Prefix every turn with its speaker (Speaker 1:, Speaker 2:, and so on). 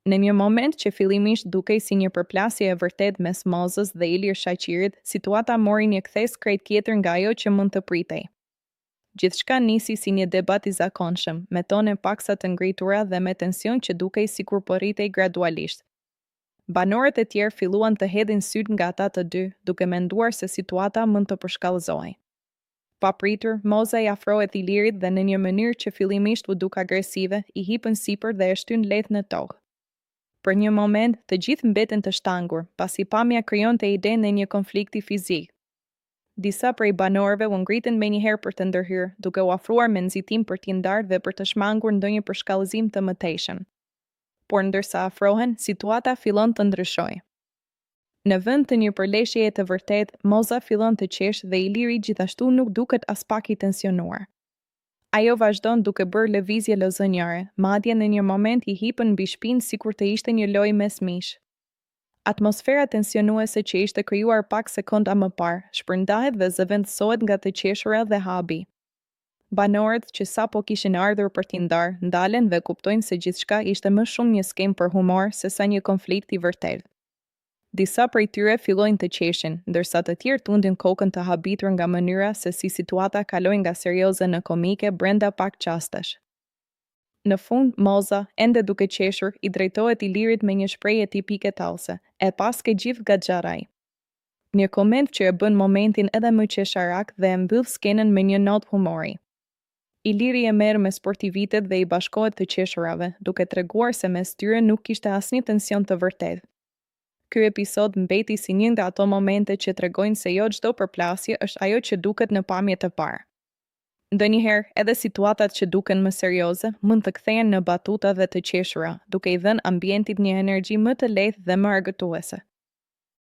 Speaker 1: Në një moment që fillimisht dukej si një përplasje e vërtet mes Mozës dhe Ilir Shaqirit, situata mori një kthes krejt tjetër nga ajo që mund të pritej. Gjithçka nisi si një debat i zakonshëm, me tone paksa të ngritura dhe me tension që dukej sikur po rritej gradualisht. Banorët e tjerë filluan të hedhin syt nga ata të dy, duke menduar se situata mund të përshkallëzohej. Papritur, Moza i afrohet Ilirit dhe në një mënyrë që fillimisht u duk agresive, i hipën sipër dhe e shtyn lehtë në tokë. Për një moment, të gjithë mbeten të shtangur, pasi pamja krijonte idenë e një konflikti fizik. Disa prej banorëve u ngritën menjëherë për të ndërhyrë, duke u afruar me nxitim për t'i ndarë dhe për të shmangur ndonjë përshkallëzim të mëtejshëm. Por ndërsa afrohen, situata fillon të ndryshojë. Në vend të një përleshjeje të vërtet, Moza fillon të qeshë dhe Iliri gjithashtu nuk duket as pak i tensionuar. Ajo vazhdon duke bërë lëvizje lozënjare, madje në një moment i hipën mbi shpinë sikur të ishte një lojë mes mish. Atmosfera tensionuese që ishte krijuar pak sekonda më parë, shpërndahet dhe zëvendësohet nga të qeshura dhe habi. Banorët që sapo kishin ardhur për t'i ndarë, ndalen dhe kuptojnë se gjithçka ishte më shumë një skem për humor se sa një konflikt i vërtetë. Disa prej tyre fillojnë të qeshin, ndërsa të tjerë tundin kokën të habitur nga mënyra se si situata kaloi nga serioze në komike brenda pak qastesh. Në fund, Moza, ende duke qeshur, i drejtohet Ilirit me një shprehje tipike tallse, e paske gjithë gaxharaj. Një koment që e bën momentin edhe më qesharak dhe e mbyll skenën me një notë humori. Iliri e merr me sportivitet dhe i bashkohet të qeshurave, duke treguar se mes tyre nuk kishte asnjë tension të vërtetë. Ky episod mbeti si një nga ato momente që tregojnë se jo çdo përplasje është ajo që duket në pamje të parë. Ndonjëherë, edhe situatat që duken më serioze mund të kthehen në batuta dhe të qeshura, duke i dhënë ambientit një energji më të lehtë dhe më argëtuese.